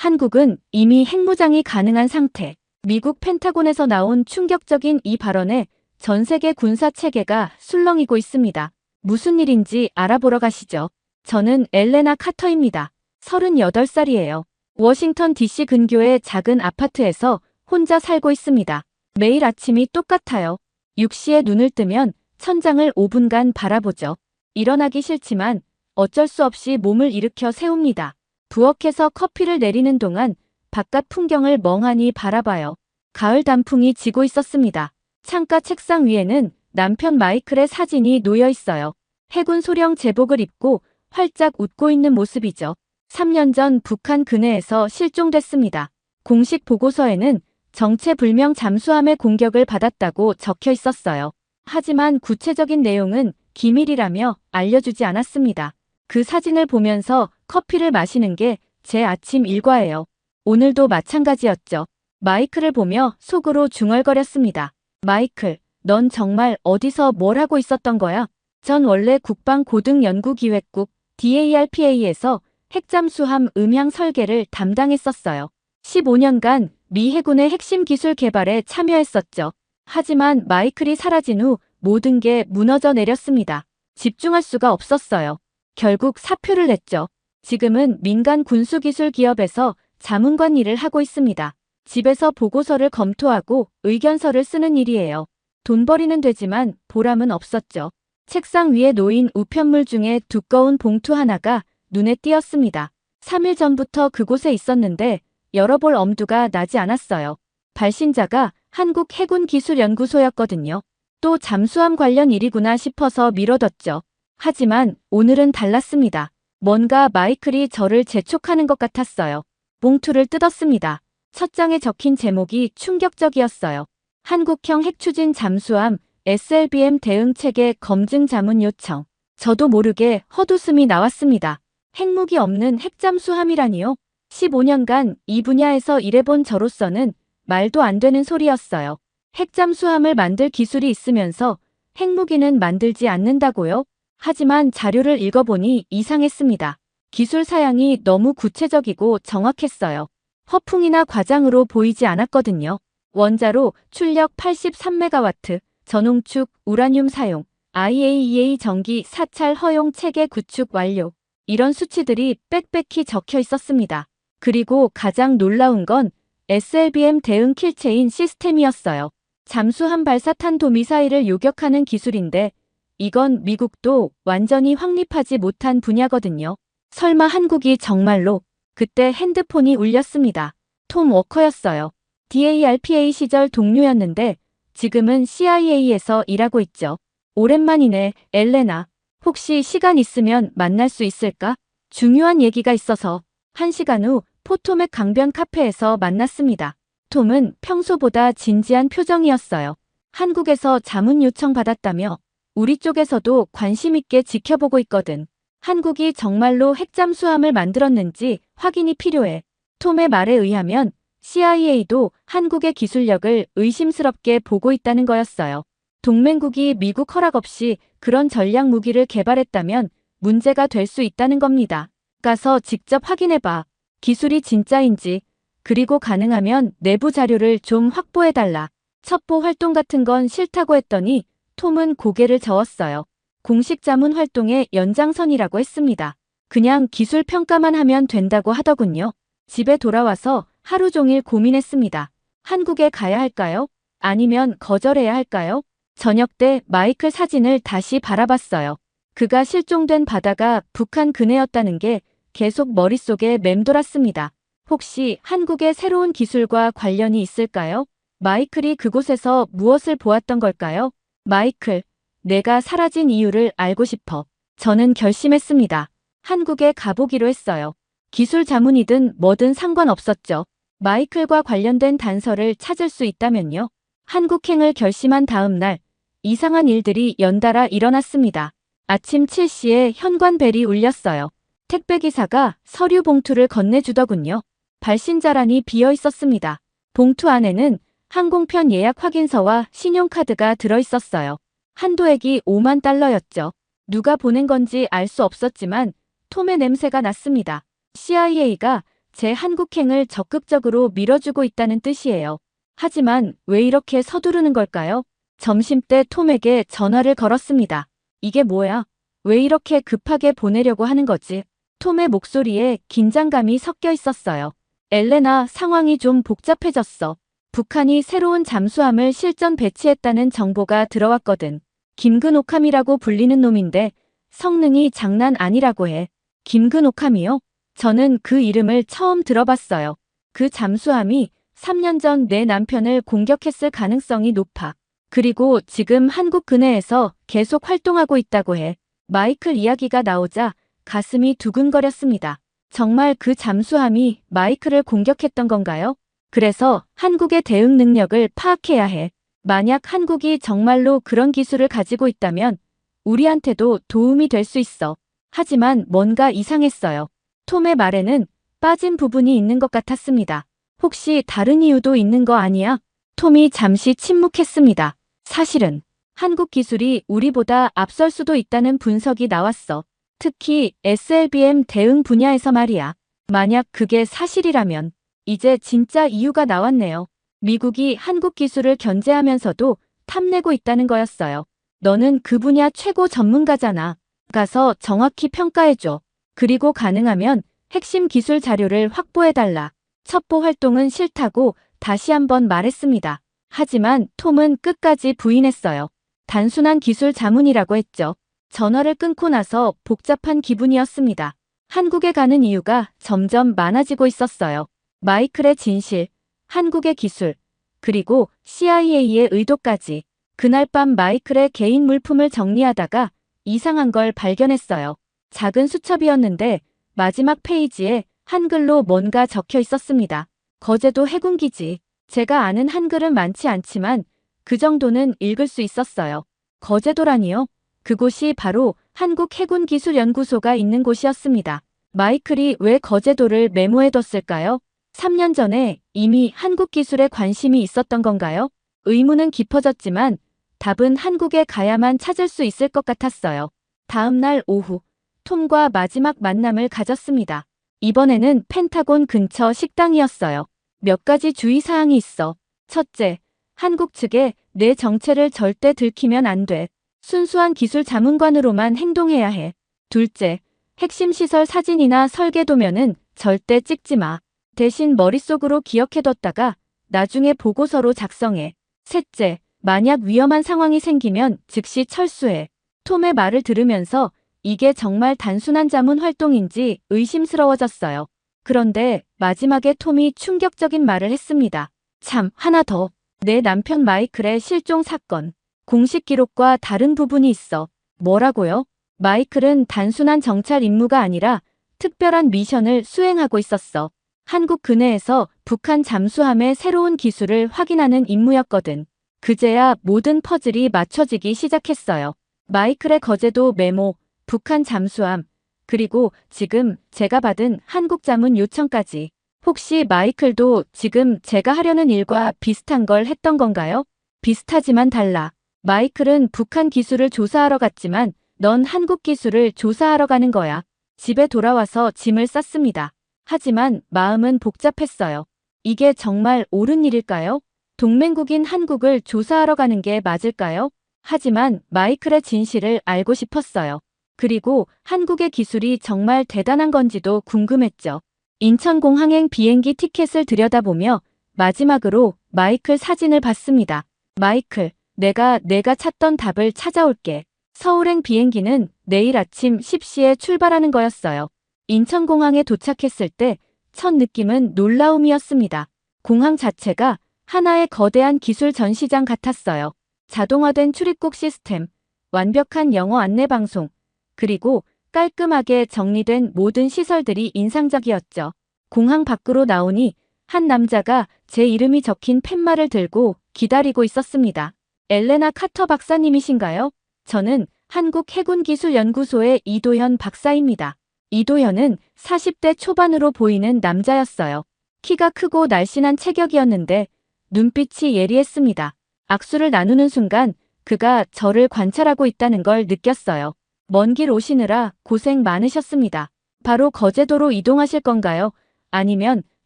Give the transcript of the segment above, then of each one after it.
한국은 이미 핵무장이 가능한 상태. 미국 펜타곤에서 나온 충격적인 이 발언에 전 세계 군사 체계가 술렁이고 있습니다. 무슨 일인지 알아보러 가시죠. 저는 엘레나 카터입니다. 38살이에요. 워싱턴 DC 근교의 작은 아파트에서 혼자 살고 있습니다. 매일 아침이 똑같아요. 6시에 눈을 뜨면 천장을 5분간 바라보죠. 일어나기 싫지만 어쩔 수 없이 몸을 일으켜 세웁니다. 부엌에서 커피를 내리는 동안 바깥 풍경을 멍하니 바라봐요. 가을 단풍이 지고 있었습니다. 창가 책상 위에는 남편 마이클의 사진이 놓여 있어요. 해군 소령 제복을 입고 활짝 웃고 있는 모습이죠. 3년 전 북한 근해에서 실종됐습니다. 공식 보고서에는 정체불명 잠수함의 공격을 받았다고 적혀 있었어요. 하지만 구체적인 내용은 기밀이라며 알려주지 않았습니다. 그 사진을 보면서 커피를 마시는 게 제 아침 일과예요. 오늘도 마찬가지였죠. 마이클을 보며 속으로 중얼거렸습니다. 마이클, 넌 정말 어디서 뭘 하고 있었던 거야? 전 원래 국방고등연구기획국 DARPA에서 핵잠수함 음향 설계를 담당했었어요. 15년간 미 해군의 핵심 기술 개발에 참여했었죠. 하지만 마이클이 사라진 후 모든 게 무너져 내렸습니다. 집중할 수가 없었어요. 결국 사표를 냈죠. 지금은 민간 군수기술 기업에서 자문관 일을 하고 있습니다. 집에서 보고서를 검토하고 의견서를 쓰는 일이에요. 돈벌이는 되지만 보람은 없었죠. 책상 위에 놓인 우편물 중에 두꺼운 봉투 하나가 눈에 띄었습니다. 3일 전부터 그곳에 있었는데 열어볼 엄두가 나지 않았어요. 발신자가 한국해군기술연구소였거든요. 또 잠수함 관련 일이구나 싶어서 미뤄뒀죠. 하지만 오늘은 달랐습니다. 뭔가 마이클이 저를 재촉하는 것 같았어요. 봉투를 뜯었습니다. 첫 장에 적힌 제목이 충격적이었어요. 한국형 핵추진 잠수함 SLBM 대응체계 검증 자문 요청. 저도 모르게 헛웃음이 나왔습니다. 핵무기 없는 핵잠수함이라니요? 15년간 이 분야에서 일해본 저로서는 말도 안 되는 소리였어요. 핵잠수함을 만들 기술이 있으면서 핵무기는 만들지 않는다고요? 하지만 자료를 읽어보니 이상했습니다. 기술 사양이 너무 구체적이고 정확했어요. 허풍이나 과장으로 보이지 않았거든요. 원자로 출력 83메가와트, 전홍축, 우라늄 사용, IAEA 전기 사찰 허용 체계 구축 완료. 이런 수치들이 빽빽히 적혀 있었습니다. 그리고 가장 놀라운 건 SLBM 대응 킬체인 시스템이었어요. 잠수함 발사 탄도 미사일을 요격하는 기술인데 이건 미국도 완전히 확립하지 못한 분야거든요. 설마 한국이 정말로? 그때 핸드폰이 울렸습니다. 톰 워커였어요. DARPA 시절 동료였는데 지금은 CIA에서 일하고 있죠. 오랜만이네, 엘레나. 혹시 시간 있으면 만날 수 있을까? 중요한 얘기가 있어서. 1시간 후 포토맥 강변 카페에서 만났습니다. 톰은 평소보다 진지한 표정이었어요. 한국에서 자문 요청 받았다며 우리 쪽에서도 관심 있게 지켜보고 있거든. 한국이 정말로 핵잠수함을 만들었는지 확인이 필요해. 톰의 말에 의하면 CIA도 한국의 기술력을 의심스럽게 보고 있다는 거였어요. 동맹국이 미국 허락 없이 그런 전략 무기를 개발했다면 문제가 될 수 있다는 겁니다. 가서 직접 확인해봐. 기술이 진짜인지, 그리고 가능하면 내부 자료를 좀 확보해달라. 첩보 활동 같은 건 싫다고 했더니 톰은 고개를 저었어요. 공식 자문 활동의 연장선이라고 했습니다. 그냥 기술 평가만 하면 된다고 하더군요. 집에 돌아와서 하루 종일 고민했습니다. 한국에 가야 할까요? 아니면 거절해야 할까요? 저녁 때 마이클 사진을 다시 바라봤어요. 그가 실종된 바다가 북한 근해였다는 게 계속 머릿속에 맴돌았습니다. 혹시 한국의 새로운 기술과 관련이 있을까요? 마이클이 그곳에서 무엇을 보았던 걸까요? 마이클, 내가 사라진 이유를 알고 싶어. 저는 결심했습니다. 한국에 가보기로 했어요. 기술 자문이든 뭐든 상관없었죠. 마이클과 관련된 단서를 찾을 수 있다면요. 한국행을 결심한 다음 날, 이상한 일들이 연달아 일어났습니다. 아침 7시에 현관벨이 울렸어요. 택배기사가 서류 봉투를 건네주더군요. 발신자란이 비어 있었습니다. 봉투 안에는 항공편 예약 확인서와 신용카드가 들어있었어요. 한도액이 5만 달러였죠. 누가 보낸 건지 알 수 없었지만 톰의 냄새가 났습니다. CIA가 제 한국행을 적극적으로 밀어주고 있다는 뜻이에요. 하지만 왜 이렇게 서두르는 걸까요? 점심때 톰에게 전화를 걸었습니다. 이게 뭐야? 왜 이렇게 급하게 보내려고 하는 거지? 톰의 목소리에 긴장감이 섞여 있었어요. 엘레나, 상황이 좀 복잡해졌어. 북한이 새로운 잠수함을 실전 배치했다는 정보가 들어왔거든. 김근옥함이라고 불리는 놈인데 성능이 장난 아니라고 해. 김근옥함이요? 저는 그 이름을 처음 들어봤어요. 그 잠수함이 3년 전 내 남편을 공격했을 가능성이 높아. 그리고 지금 한국 근해에서 계속 활동하고 있다고 해. 마이클 이야기가 나오자 가슴이 두근거렸습니다. 정말 그 잠수함이 마이클을 공격했던 건가요? 그래서 한국의 대응 능력을 파악해야 해. 만약 한국이 정말로 그런 기술을 가지고 있다면 우리한테도 도움이 될 수 있어. 하지만 뭔가 이상했어요. 톰의 말에는 빠진 부분이 있는 것 같았습니다. 혹시 다른 이유도 있는 거 아니야? 톰이 잠시 침묵했습니다. 사실은 한국 기술이 우리보다 앞설 수도 있다는 분석이 나왔어. 특히 SLBM 대응 분야에서 말이야. 만약 그게 사실이라면 이제 진짜 이유가 나왔네요. 미국이 한국 기술을 견제하면서도 탐내고 있다는 거였어요. 너는 그 분야 최고 전문가잖아. 가서 정확히 평가해줘. 그리고 가능하면 핵심 기술 자료를 확보해달라. 첩보 활동은 싫다고 다시 한번 말했습니다. 하지만 톰은 끝까지 부인했어요. 단순한 기술 자문이라고 했죠. 전화를 끊고 나서 복잡한 기분이었습니다. 한국에 가는 이유가 점점 많아지고 있었어요. 마이클의 진실, 한국의 기술, 그리고 CIA의 의도까지. 그날 밤 마이클의 개인 물품을 정리하다가 이상한 걸 발견했어요. 작은 수첩이었는데 마지막 페이지에 한글로 뭔가 적혀 있었습니다. 거제도 해군기지. 제가 아는 한글은 많지 않지만 그 정도는 읽을 수 있었어요. 거제도라니요? 그곳이 바로 한국해군기술연구소가 있는 곳이었습니다. 마이클이 왜 거제도를 메모해뒀을까요? 3년 전에 이미 한국 기술에 관심이 있었던 건가요? 의문은 깊어졌지만 답은 한국에 가야만 찾을 수 있을 것 같았어요. 다음 날 오후, 톰과 마지막 만남을 가졌습니다. 이번에는 펜타곤 근처 식당이었어요. 몇 가지 주의사항이 있어. 첫째, 한국 측에 내 정체를 절대 들키면 안 돼. 순수한 기술 자문관으로만 행동해야 해. 둘째, 핵심 시설 사진이나 설계도면은 절대 찍지 마. 대신 머릿속으로 기억해뒀다가 나중에 보고서로 작성해. 셋째, 만약 위험한 상황이 생기면 즉시 철수해. 톰의 말을 들으면서 이게 정말 단순한 자문 활동인지 의심스러워졌어요. 그런데 마지막에 톰이 충격적인 말을 했습니다. 참, 하나 더. 내 남편 마이클의 실종 사건. 공식 기록과 다른 부분이 있어. 뭐라고요? 마이클은 단순한 정찰 임무가 아니라 특별한 미션을 수행하고 있었어. 한국 근해에서 북한 잠수함의 새로운 기술을 확인하는 임무였거든. 그제야 모든 퍼즐이 맞춰지기 시작했어요. 마이클의 거제도 메모, 북한 잠수함, 그리고 지금 제가 받은 한국 자문 요청까지. 혹시 마이클도 지금 제가 하려는 일과 비슷한 걸 했던 건가요? 비슷하지만 달라. 마이클은 북한 기술을 조사하러 갔지만 넌 한국 기술을 조사하러 가는 거야. 집에 돌아와서 짐을 쌌습니다. 하지만 마음은 복잡했어요. 이게 정말 옳은 일일까요? 동맹국인 한국을 조사하러 가는 게 맞을까요? 하지만 마이클의 진실을 알고 싶었어요. 그리고 한국의 기술이 정말 대단한 건지도 궁금했죠. 인천공항행 비행기 티켓을 들여다보며 마지막으로 마이클 사진을 봤습니다. 마이클, 내가 찾던 답을 찾아올게. 서울행 비행기는 내일 아침 10시에 출발하는 거였어요. 인천공항에 도착했을 때 첫 느낌은 놀라움이었습니다. 공항 자체가 하나의 거대한 기술 전시장 같았어요. 자동화된 출입국 시스템, 완벽한 영어 안내 방송, 그리고 깔끔하게 정리된 모든 시설들이 인상적이었죠. 공항 밖으로 나오니 한 남자가 제 이름이 적힌 팻말을 들고 기다리고 있었습니다. 엘레나 카터 박사님이신가요? 저는 한국해군기술연구소의 이도현 박사입니다. 이도현은 40대 초반으로 보이는 남자였어요. 키가 크고 날씬한 체격이었는데 눈빛이 예리했습니다. 악수를 나누는 순간 그가 저를 관찰하고 있다는 걸 느꼈어요. 먼 길 오시느라 고생 많으셨습니다. 바로 거제도로 이동하실 건가요? 아니면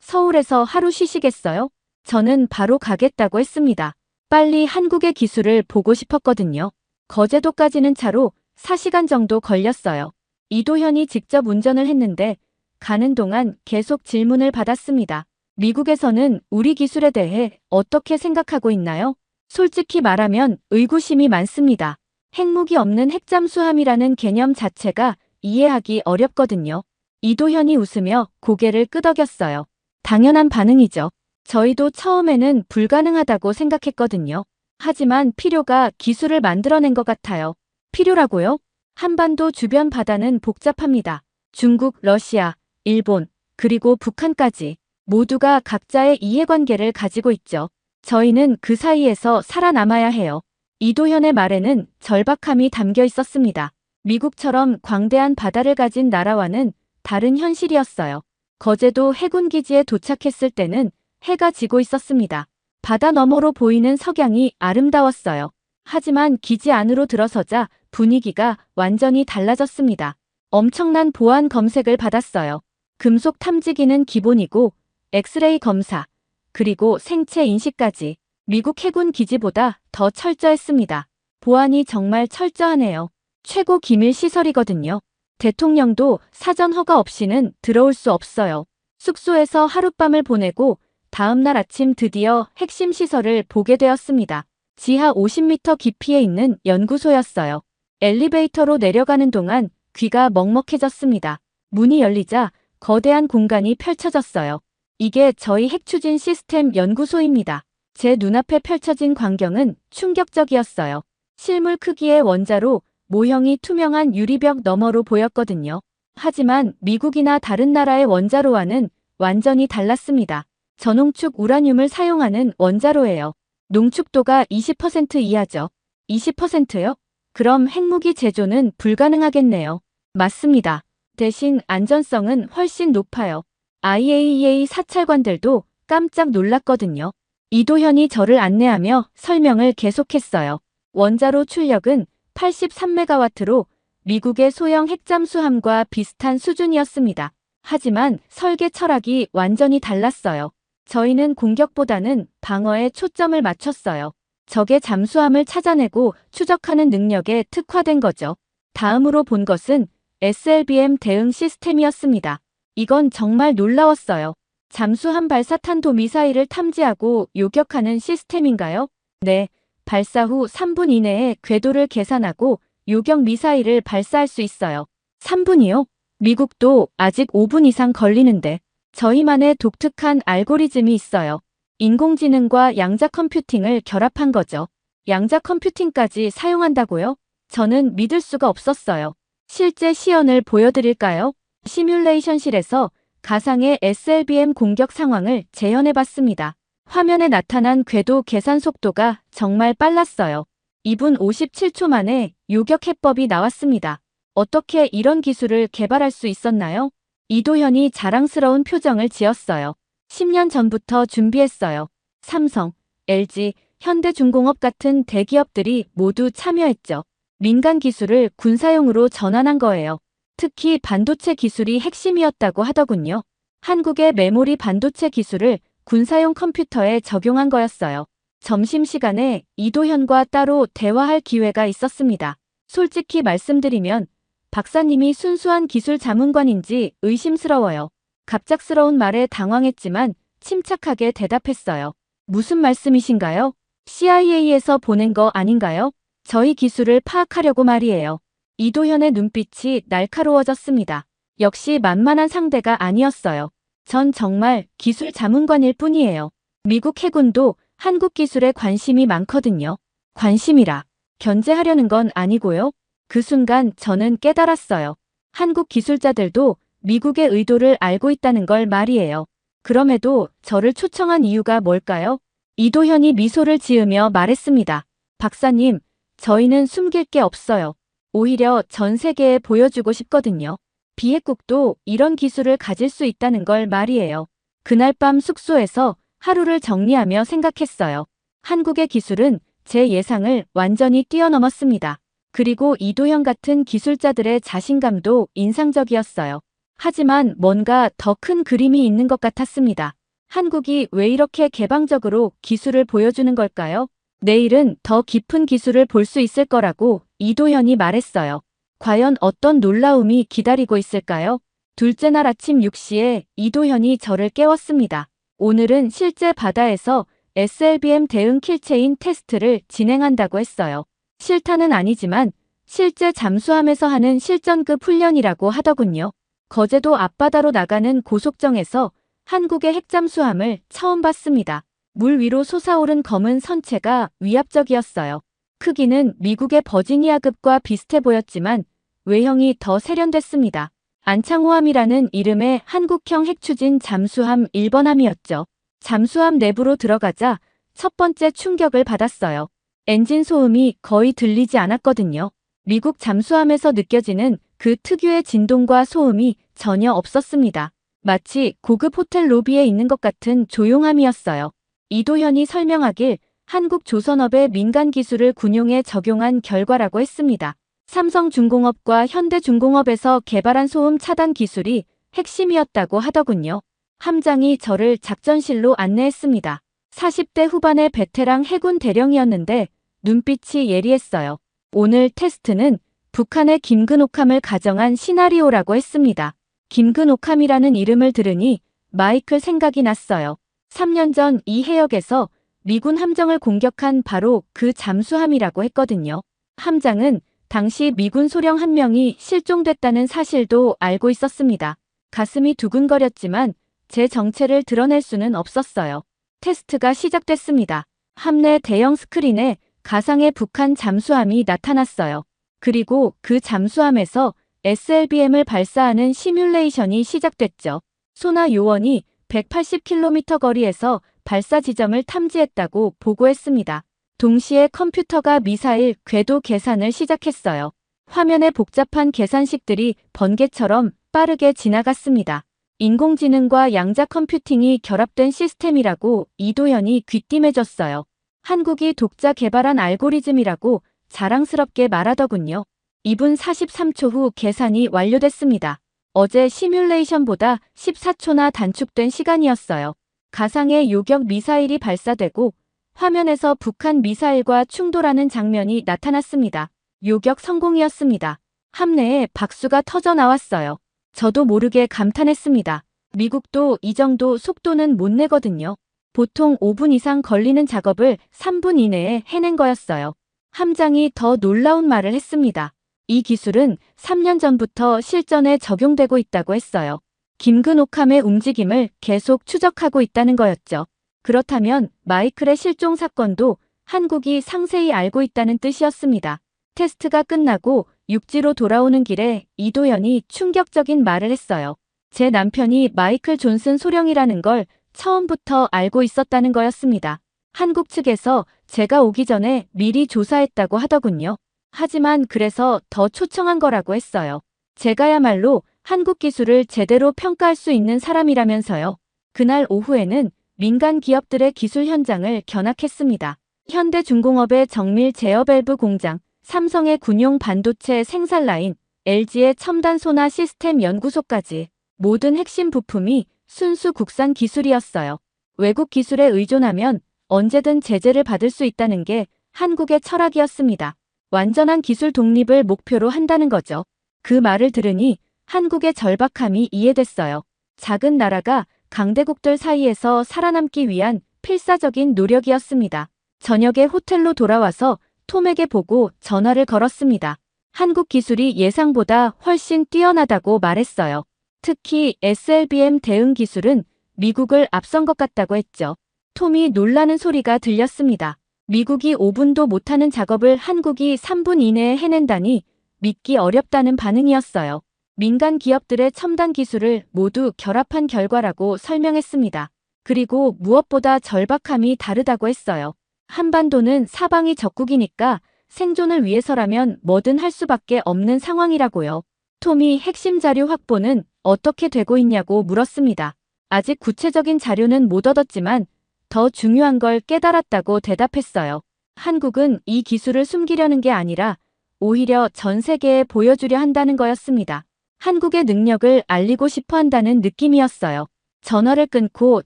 서울에서 하루 쉬시겠어요? 저는 바로 가겠다고 했습니다. 빨리 한국의 기술을 보고 싶었거든요. 거제도까지는 차로 4시간 정도 걸렸어요. 이도현이 직접 운전을 했는데 가는 동안 계속 질문을 받았습니다. 미국에서는 우리 기술에 대해 어떻게 생각하고 있나요? 솔직히 말하면 의구심이 많습니다. 핵무기 없는 핵잠수함이라는 개념 자체가 이해하기 어렵거든요. 이도현이 웃으며 고개를 끄덕였어요. 당연한 반응이죠. 저희도 처음에는 불가능하다고 생각했거든요. 하지만 필요가 기술을 만들어낸 것 같아요. 필요라고요? 한반도 주변 바다는 복잡합니다. 중국, 러시아, 일본, 그리고 북한까지 모두가 각자의 이해관계를 가지고 있죠. 저희는 그 사이에서 살아남아야 해요. 이도현의 말에는 절박함이 담겨 있었습니다. 미국처럼 광대한 바다를 가진 나라와는 다른 현실이었어요. 거제도 해군기지에 도착했을 때는 해가 지고 있었습니다. 바다 너머로 보이는 석양이 아름다웠어요. 하지만 기지 안으로 들어서자 분위기가 완전히 달라졌습니다. 엄청난 보안 검색을 받았어요. 금속 탐지기는 기본이고 엑스레이 검사, 그리고 생체 인식까지 미국 해군 기지보다 더 철저했습니다. 보안이 정말 철저하네요. 최고 기밀 시설이거든요. 대통령도 사전 허가 없이는 들어올 수 없어요. 숙소에서 하룻밤을 보내고 다음날 아침 드디어 핵심 시설을 보게 되었습니다. 지하 50m 깊이에 있는 연구소였어요. 엘리베이터로 내려가는 동안 귀가 먹먹해졌습니다. 문이 열리자 거대한 공간이 펼쳐졌어요. 이게 저희 핵추진 시스템 연구소입니다. 제 눈앞에 펼쳐진 광경은 충격적이었어요. 실물 크기의 원자로 모형이 투명한 유리벽 너머로 보였거든요. 하지만 미국이나 다른 나라의 원자로와는 완전히 달랐습니다. 저농축 우라늄을 사용하는 원자로예요. 농축도가 20% 이하죠. 20%요? 그럼 핵무기 제조는 불가능하겠네요. 맞습니다. 대신 안전성은 훨씬 높아요. IAEA 사찰관들도 깜짝 놀랐거든요. 이도현이 저를 안내하며 설명을 계속했어요. 원자로 출력은 83메가와트로 미국의 소형 핵잠수함과 비슷한 수준이었습니다. 하지만 설계 철학이 완전히 달랐어요. 저희는 공격보다는 방어에 초점을 맞췄어요. 적의 잠수함을 찾아내고 추적하는 능력에 특화된 거죠. 다음으로 본 것은 SLBM 대응 시스템이었습니다. 이건 정말 놀라웠어요. 잠수함 발사탄도 미사일을 탐지하고 요격하는 시스템인가요? 네, 발사 후 3분 이내에 궤도를 계산하고 요격 미사일을 발사할 수 있어요. 3분이요? 미국도 아직 5분 이상 걸리는데 저희만의 독특한 알고리즘이 있어요. 인공지능과 양자 컴퓨팅을 결합한 거죠. 양자 컴퓨팅까지 사용한다고요? 저는 믿을 수가 없었어요. 실제 시연을 보여드릴까요? 시뮬레이션실에서 가상의 SLBM 공격 상황을 재현해봤습니다. 화면에 나타난 궤도 계산 속도가 정말 빨랐어요. 2분 57초 만에 요격 해법이 나왔습니다. 어떻게 이런 기술을 개발할 수 있었나요? 이도현이 자랑스러운 표정을 지었어요. 10년 전부터 준비했어요. 삼성, LG, 현대중공업 같은 대기업들이 모두 참여했죠. 민간 기술을 군사용으로 전환한 거예요. 특히 반도체 기술이 핵심이었다고 하더군요. 한국의 메모리 반도체 기술을 군사용 컴퓨터에 적용한 거였어요. 점심시간에 이도현과 따로 대화할 기회가 있었습니다. 솔직히 말씀드리면 박사님이 순수한 기술 자문관인지 의심스러워요. 갑작스러운 말에 당황했지만 침착하게 대답했어요. 무슨 말씀이신가요? CIA에서 보낸 거 아닌가요? 저희 기술을 파악하려고 말이에요. 이도현의 눈빛이 날카로워졌습니다. 역시 만만한 상대가 아니었어요. 전 정말 기술 자문관일 뿐이에요. 미국 해군도 한국 기술에 관심이 많거든요. 관심이라 견제하려는 건 아니고요. 그 순간 저는 깨달았어요. 한국 기술자들도 미국의 의도를 알고 있다는 걸 말이에요. 그럼에도 저를 초청한 이유가 뭘까요? 이도현이 미소를 지으며 말했습니다. 박사님, 저희는 숨길 게 없어요. 오히려 전 세계에 보여주고 싶거든요. 비핵국도 이런 기술을 가질 수 있다는 걸 말이에요. 그날 밤 숙소에서 하루를 정리하며 생각했어요. 한국의 기술은 제 예상을 완전히 뛰어넘었습니다. 그리고 이도현 같은 기술자들의 자신감도 인상적이었어요. 하지만 뭔가 더 큰 그림이 있는 것 같았습니다. 한국이 왜 이렇게 개방적으로 기술을 보여주는 걸까요? 내일은 더 깊은 기술을 볼 수 있을 거라고 이도현이 말했어요. 과연 어떤 놀라움이 기다리고 있을까요? 둘째 날 아침 6시에 이도현이 저를 깨웠습니다. 오늘은 실제 바다에서 SLBM 대응 킬체인 테스트를 진행한다고 했어요. 실탄은 아니지만 실제 잠수함에서 하는 실전급 훈련이라고 하더군요. 거제도 앞바다로 나가는 고속정에서 한국의 핵잠수함을 처음 봤습니다. 물 위로 솟아오른 검은 선체가 위압적이었어요. 크기는 미국의 버지니아급과 비슷해 보였지만 외형이 더 세련됐습니다. 안창호함이라는 이름의 한국형 핵추진 잠수함 1번함이었죠. 잠수함 내부로 들어가자 첫 번째 충격을 받았어요. 엔진 소음이 거의 들리지 않았거든요. 미국 잠수함에서 느껴지는 그 특유의 진동과 소음이 전혀 없었습니다. 마치 고급 호텔 로비에 있는 것 같은 조용함이었어요. 이도현이 설명하길 한국 조선업의 민간 기술을 군용에 적용한 결과라고 했습니다. 삼성중공업과 현대중공업에서 개발한 소음 차단 기술이 핵심이었다고 하더군요. 함장이 저를 작전실로 안내했습니다. 40대 후반의 베테랑 해군 대령이었는데 눈빛이 예리했어요. 오늘 테스트는 북한의 김근옥함을 가정한 시나리오라고 했습니다. 김근옥함이라는 이름을 들으니 마이클 생각이 났어요. 3년 전 이 해역에서 미군 함정을 공격한 바로 그 잠수함이라고 했거든요. 함장은 당시 미군 소령 한 명이 실종됐다는 사실도 알고 있었습니다. 가슴이 두근거렸지만 제 정체를 드러낼 수는 없었어요. 테스트가 시작됐습니다. 함내 대형 스크린에 가상의 북한 잠수함이 나타났어요. 그리고 그 잠수함에서 SLBM을 발사하는 시뮬레이션이 시작됐죠. 소나 요원이 180km 거리에서 발사 지점을 탐지했다고 보고했습니다. 동시에 컴퓨터가 미사일 궤도 계산을 시작했어요. 화면에 복잡한 계산식들이 번개처럼 빠르게 지나갔습니다. 인공지능과 양자 컴퓨팅이 결합된 시스템이라고 이도현이 귀띔해줬어요. 한국이 독자 개발한 알고리즘이라고 자랑스럽게 말하더군요. 2분 43초 후 계산이 완료됐습니다. 어제 시뮬레이션보다 14초나 단축된 시간이었어요. 가상의 요격 미사일이 발사되고 화면에서 북한 미사일과 충돌하는 장면이 나타났습니다. 요격 성공이었습니다. 함내에 박수가 터져 나왔어요. 저도 모르게 감탄했습니다. 미국도 이 정도 속도는 못 내거든요. 보통 5분 이상 걸리는 작업을 3분 이내에 해낸 거였어요. 함장이 더 놀라운 말을 했습니다. 이 기술은 3년 전부터 실전에 적용되고 있다고 했어요. 김근옥함의 움직임을 계속 추적하고 있다는 거였죠. 그렇다면 마이클의 실종 사건도 한국이 상세히 알고 있다는 뜻이었습니다. 테스트가 끝나고 육지로 돌아오는 길에 이도현이 충격적인 말을 했어요. 제 남편이 마이클 존슨 소령이라는 걸 처음부터 알고 있었다는 거였습니다. 한국 측에서 제가 오기 전에 미리 조사했다고 하더군요. 하지만 그래서 더 초청한 거라고 했어요. 제가야말로 한국 기술을 제대로 평가할 수 있는 사람이라면서요. 그날 오후에는 민간 기업들의 기술 현장을 견학했습니다. 현대중공업의 정밀 제어 밸브 공장, 삼성의 군용 반도체 생산 라인, LG의 첨단 소나 시스템 연구소까지 모든 핵심 부품이 순수 국산 기술이었어요. 외국 기술에 의존하면 언제든 제재를 받을 수 있다는 게 한국의 철학이었습니다. 완전한 기술 독립을 목표로 한다는 거죠. 그 말을 들으니 한국의 절박함이 이해됐어요. 작은 나라가 강대국들 사이에서 살아남기 위한 필사적인 노력이었습니다. 저녁에 호텔로 돌아와서 톰에게 보고 전화를 걸었습니다. 한국 기술이 예상보다 훨씬 뛰어나다고 말했어요. 특히 SLBM 대응 기술은 미국을 앞선 것 같다고 했죠. 톰이 놀라는 소리가 들렸습니다. 미국이 5분도 못하는 작업을 한국이 3분 이내에 해낸다니 믿기 어렵다는 반응이었어요. 민간 기업들의 첨단 기술을 모두 결합한 결과라고 설명했습니다. 그리고 무엇보다 절박함이 다르다고 했어요. 한반도는 사방이 적국이니까 생존을 위해서라면 뭐든 할 수밖에 없는 상황이라고요. 톰이 핵심 자료 확보는 어떻게 되고 있냐고 물었습니다. 아직 구체적인 자료는 못 얻었지만 더 중요한 걸 깨달았다고 대답했어요. 한국은 이 기술을 숨기려는 게 아니라 오히려 전 세계에 보여주려 한다는 거였습니다. 한국의 능력을 알리고 싶어 한다는 느낌이었어요. 전화를 끊고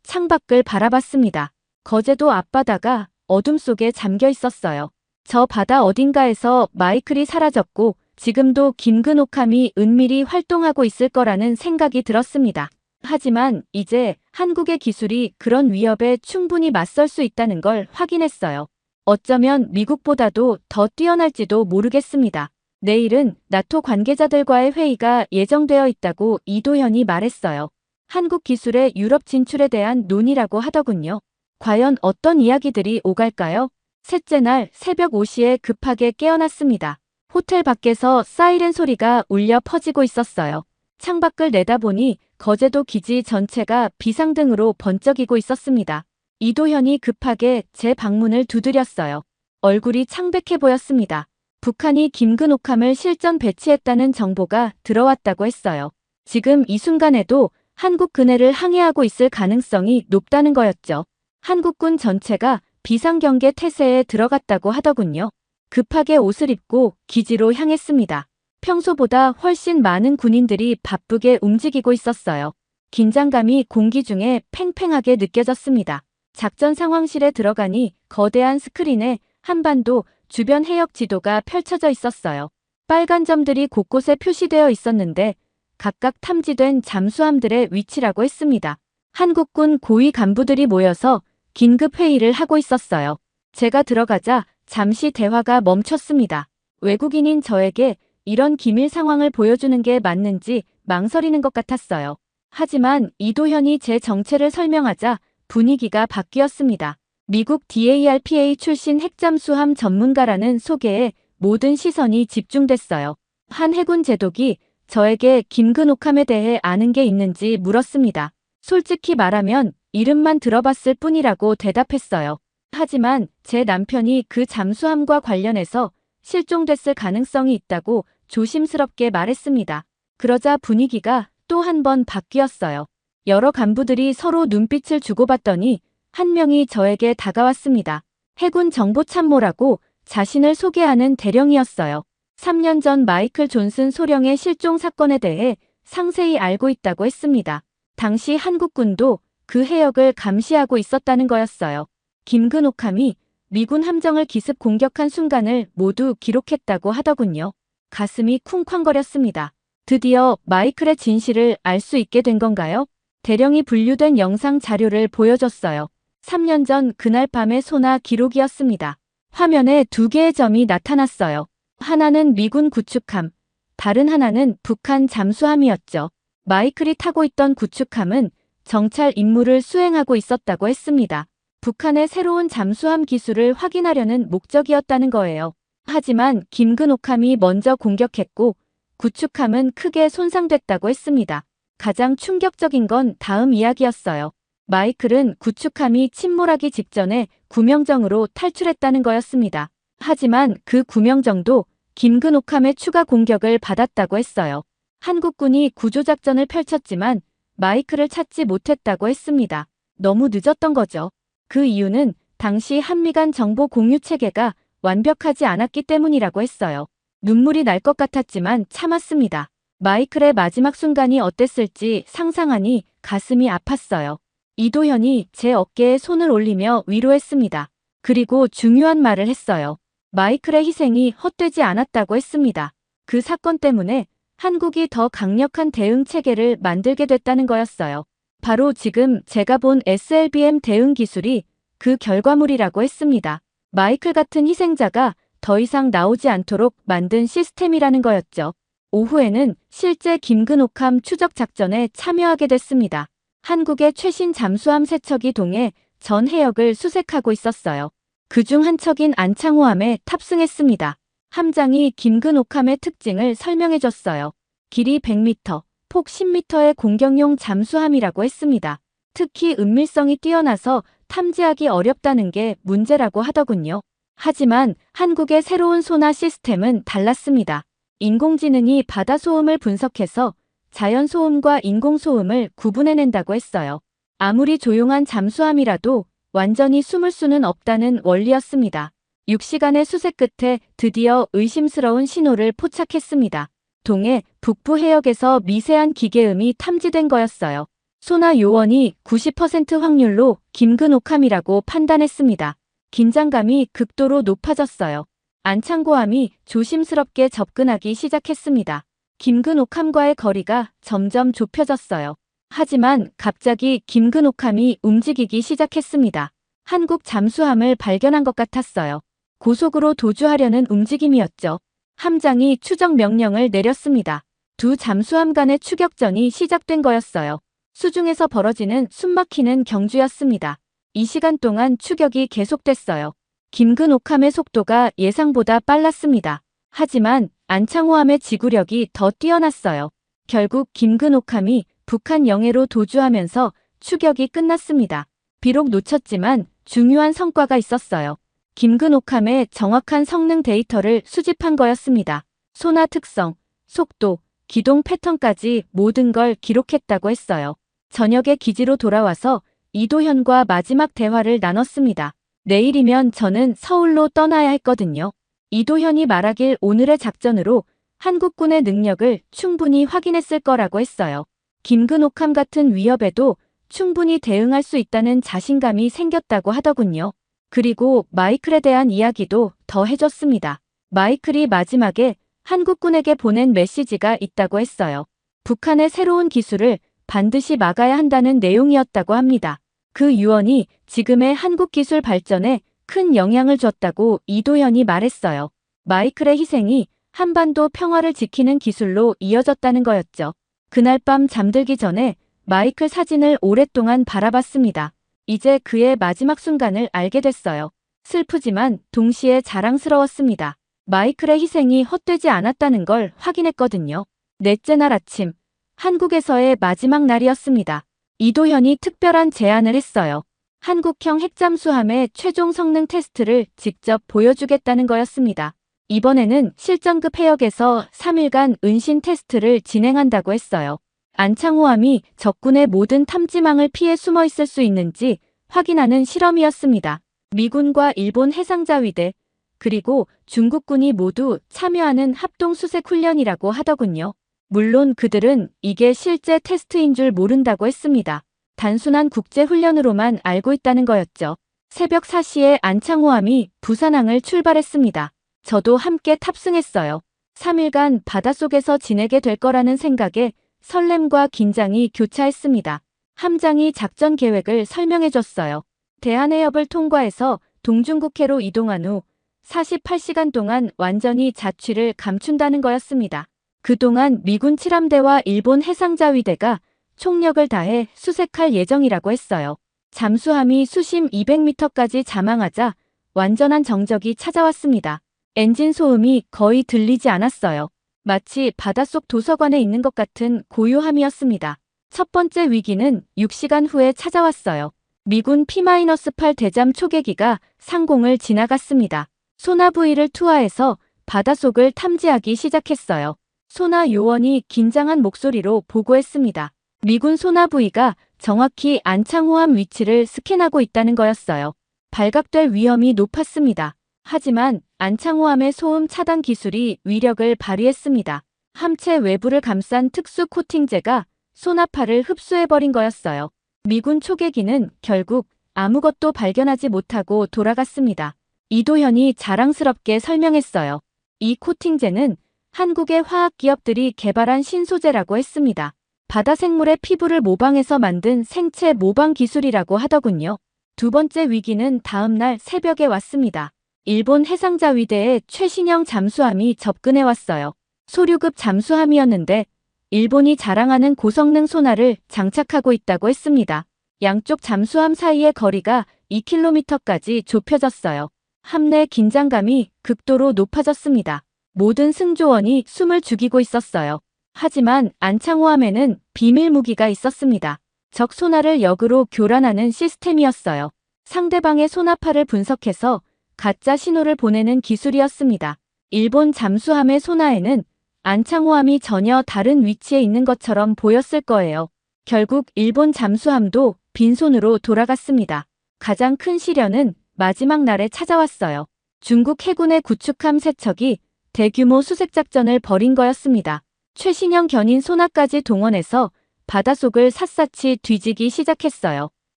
창밖을 바라봤습니다. 거제도 앞바다가 어둠 속에 잠겨 있었어요. 저 바다 어딘가에서 마이클이 사라졌고 지금도 김근옥함이 은밀히 활동하고 있을 거라는 생각이 들었습니다. 하지만 이제 한국의 기술이 그런 위협에 충분히 맞설 수 있다는 걸 확인했어요. 어쩌면 미국보다도 더 뛰어날지도 모르겠습니다. 내일은 나토 관계자들과의 회의가 예정되어 있다고 이도현이 말했어요. 한국 기술의 유럽 진출에 대한 논의라고 하더군요. 과연 어떤 이야기들이 오갈까요? 셋째 날 새벽 5시에 급하게 깨어났습니다. 호텔 밖에서 사이렌 소리가 울려 퍼지고 있었어요. 창밖을 내다보니 거제도 기지 전체가 비상등으로 번쩍이고 있었습니다. 이도현이 급하게 제 방문을 두드렸어요. 얼굴이 창백해 보였습니다. 북한이 김근옥함을 실전 배치했다는 정보가 들어왔다고 했어요. 지금 이 순간에도 한국 근해를 항해하고 있을 가능성이 높다는 거였죠. 한국군 전체가 비상경계 태세에 들어갔다고 하더군요. 급하게 옷을 입고 기지로 향했습니다. 평소보다 훨씬 많은 군인들이 바쁘게 움직이고 있었어요. 긴장감이 공기 중에 팽팽하게 느껴졌습니다. 작전 상황실에 들어가니 거대한 스크린에 한반도 주변 해역 지도가 펼쳐져 있었어요. 빨간 점들이 곳곳에 표시되어 있었는데 각각 탐지된 잠수함들의 위치라고 했습니다. 한국군 고위 간부들이 모여서 긴급 회의를 하고 있었어요. 제가 들어가자 잠시 대화가 멈췄습니다. 외국인인 저에게 이런 기밀 상황을 보여주는 게 맞는지 망설이는 것 같았어요. 하지만 이도현이 제 정체를 설명하자 분위기가 바뀌었습니다. 미국 DARPA 출신 핵잠수함 전문가라는 소개에 모든 시선이 집중됐어요. 한 해군 제독이 저에게 김근옥함에 대해 아는 게 있는지 물었습니다. 솔직히 말하면 이름만 들어봤을 뿐이라고 대답했어요. 하지만 제 남편이 그 잠수함과 관련해서 실종됐을 가능성이 있다고 조심스럽게 말했습니다. 그러자 분위기가 또 한 번 바뀌었어요. 여러 간부들이 서로 눈빛을 주고받더니 한 명이 저에게 다가왔습니다. 해군 정보참모라고 자신을 소개하는 대령이었어요. 3년 전 마이클 존슨 소령의 실종 사건에 대해 상세히 알고 있다고 했습니다. 당시 한국군도 그 해역을 감시하고 있었다는 거였어요. 김근옥함이 미군 함정을 기습 공격한 순간을 모두 기록했다고 하더군요. 가슴이 쿵쾅거렸습니다. 드디어 마이클의 진실을 알 수 있게 된 건가요? 대령이 분류된 영상 자료를 보여줬어요. 3년 전 그날 밤의 소나 기록이었습니다. 화면에 두 개의 점이 나타났어요. 하나는 미군 구축함, 다른 하나는 북한 잠수함이었죠. 마이클이 타고 있던 구축함은 정찰 임무를 수행하고 있었다고 했습니다. 북한의 새로운 잠수함 기술을 확인하려는 목적이었다는 거예요. 하지만 김근옥함이 먼저 공격했고 구축함은 크게 손상됐다고 했습니다. 가장 충격적인 건 다음 이야기였어요. 마이클은 구축함이 침몰하기 직전에 구명정으로 탈출했다는 거였습니다. 하지만 그 구명정도 김근옥함의 추가 공격을 받았다고 했어요. 한국군이 구조작전을 펼쳤지만 마이클을 찾지 못했다고 했습니다. 너무 늦었던 거죠. 그 이유는 당시 한미 간 정보 공유 체계가 완벽하지 않았기 때문이라고 했어요. 눈물이 날 것 같았지만 참았습니다. 마이클의 마지막 순간이 어땠을지 상상하니 가슴이 아팠어요. 이도현이 제 어깨에 손을 올리며 위로했습니다. 그리고 중요한 말을 했어요. 마이클의 희생이 헛되지 않았다고 했습니다. 그 사건 때문에 한국이 더 강력한 대응 체계를 만들게 됐다는 거였어요. 바로 지금 제가 본 SLBM 대응 기술이 그 결과물이라고 했습니다. 마이클 같은 희생자가 더 이상 나오지 않도록 만든 시스템이라는 거였죠. 오후에는 실제 김근옥함 추적 작전에 참여하게 됐습니다. 한국의 최신 잠수함 3척이 동해 전 해역을 수색하고 있었어요. 그중 한 척인 안창호함에 탑승했습니다. 함장이 김근옥함의 특징을 설명해줬어요. 길이 100m, 폭 10m의 공격용 잠수함이라고 했습니다. 특히 은밀성이 뛰어나서 탐지하기 어렵다는 게 문제라고 하더군요. 하지만 한국의 새로운 소나 시스템은 달랐습니다. 인공지능이 바다 소음을 분석해서 자연 소음과 인공 소음을 구분해낸다고 했어요. 아무리 조용한 잠수함이라도 완전히 숨을 수는 없다는 원리였습니다. 6시간의 수색 끝에 드디어 의심스러운 신호를 포착했습니다. 동해 북부 해역에서 미세한 기계음이 탐지된 거였어요. 소나 요원이 90% 확률로 김근옥함이라고 판단했습니다. 긴장감이 극도로 높아졌어요. 안창고함이 조심스럽게 접근하기 시작했습니다. 김근옥함과의 거리가 점점 좁혀졌어요. 하지만 갑자기 김근옥함이 움직이기 시작했습니다. 한국 잠수함을 발견한 것 같았어요. 고속으로 도주하려는 움직임이었죠. 함장이 추적 명령을 내렸습니다. 두 잠수함 간의 추격전이 시작된 거였어요. 수중에서 벌어지는 숨막히는 경주였습니다. 이 시간 동안 추격이 계속됐어요. 김근옥함의 속도가 예상보다 빨랐습니다. 하지만 안창호함의 지구력이 더 뛰어났어요. 결국 김근옥함이 북한 영해로 도주하면서 추격이 끝났습니다. 비록 놓쳤지만 중요한 성과가 있었어요. 김근옥함의 정확한 성능 데이터를 수집한 거였습니다. 소나 특성, 속도, 기동 패턴까지 모든 걸 기록했다고 했어요. 저녁에 기지로 돌아와서 이도현과 마지막 대화를 나눴습니다. 내일이면 저는 서울로 떠나야 했거든요. 이도현이 말하길 오늘의 작전으로 한국군의 능력을 충분히 확인했을 거라고 했어요. 김근옥함 같은 위협에도 충분히 대응할 수 있다는 자신감이 생겼다고 하더군요. 그리고 마이클에 대한 이야기도 더 해줬습니다. 마이클이 마지막에 한국군에게 보낸 메시지가 있다고 했어요. 북한의 새로운 기술을 반드시 막아야 한다는 내용이었다고 합니다. 그 유언이 지금의 한국 기술 발전에 큰 영향을 줬다고 이도현이 말했어요. 마이클의 희생이 한반도 평화를 지키는 기술로 이어졌다는 거였죠. 그날 밤 잠들기 전에 마이클 사진을 오랫동안 바라봤습니다. 이제 그의 마지막 순간을 알게 됐어요. 슬프지만 동시에 자랑스러웠습니다. 마이클의 희생이 헛되지 않았다는 걸 확인했거든요. 넷째 날 아침, 한국에서의 마지막 날이었습니다. 이도현이 특별한 제안을 했어요. 한국형 핵잠수함의 최종 성능 테스트를 직접 보여주겠다는 거였습니다. 이번에는 실전급 해역에서 3일간 은신 테스트를 진행한다고 했어요. 안창호함이 적군의 모든 탐지망을 피해 숨어 있을 수 있는지 확인하는 실험이었습니다. 미군과 일본 해상자위대, 그리고 중국군이 모두 참여하는 합동수색 훈련이라고 하더군요. 물론 그들은 이게 실제 테스트인 줄 모른다고 했습니다. 단순한 국제훈련으로만 알고 있다는 거였죠. 새벽 4시에 안창호함이 부산항을 출발했습니다. 저도 함께 탑승했어요. 3일간 바닷속에서 지내게 될 거라는 생각에 설렘과 긴장이 교차했습니다. 함장이 작전 계획을 설명해줬어요. 대한해협을 통과해서 동중국해로 이동한 후 48시간 동안 완전히 자취를 감춘다는 거였습니다. 그동안 미군 칠함대와 일본 해상자위대가 총력을 다해 수색할 예정이라고 했어요. 잠수함이 수심 200m까지 잠항하자 완전한 정적이 찾아왔습니다. 엔진 소음이 거의 들리지 않았어요. 마치 바닷속 도서관에 있는 것 같은 고요함이었습니다. 첫 번째 위기는 6시간 후에 찾아왔어요. 미군 P-8 대잠 초계기가 상공을 지나갔습니다. 소나부이를 투하해서 바닷속을 탐지하기 시작했어요. 소나 요원이 긴장한 목소리로 보고했습니다. 미군 소나부이가 정확히 안창호함 위치를 스캔하고 있다는 거였어요. 발각될 위험이 높았습니다. 하지만 안창호함의 소음 차단 기술이 위력을 발휘했습니다. 함체 외부를 감싼 특수 코팅제가 소나파를 흡수해버린 거였어요. 미군 초계기는 결국 아무것도 발견하지 못하고 돌아갔습니다. 이도현이 자랑스럽게 설명했어요. 이 코팅제는 한국의 화학기업들이 개발한 신소재라고 했습니다. 바다 생물의 피부를 모방해서 만든 생체 모방 기술이라고 하더군요. 두 번째 위기는 다음 날 새벽에 왔습니다. 일본 해상자위대의 최신형 잠수함이 접근해 왔어요. 소류급 잠수함이었는데 일본이 자랑하는 고성능 소나를 장착하고 있다고 했습니다. 양쪽 잠수함 사이의 거리가 2km까지 좁혀졌어요. 함내 긴장감이 극도로 높아졌습니다. 모든 승조원이 숨을 죽이고 있었어요. 하지만 안창호함에는 비밀 무기가 있었습니다. 적 소나를 역으로 교란하는 시스템이었어요. 상대방의 소나파를 분석해서 가짜 신호를 보내는 기술이었습니다. 일본 잠수함의 소나에는 안창호함이 전혀 다른 위치에 있는 것처럼 보였을 거예요. 결국 일본 잠수함도 빈손으로 돌아갔습니다. 가장 큰 시련은 마지막 날에 찾아왔어요. 중국 해군의 구축함 3척이 대규모 수색작전을 벌인 거였습니다. 최신형 견인 소나까지 동원해서 바닷속을 샅샅이 뒤지기 시작했어요.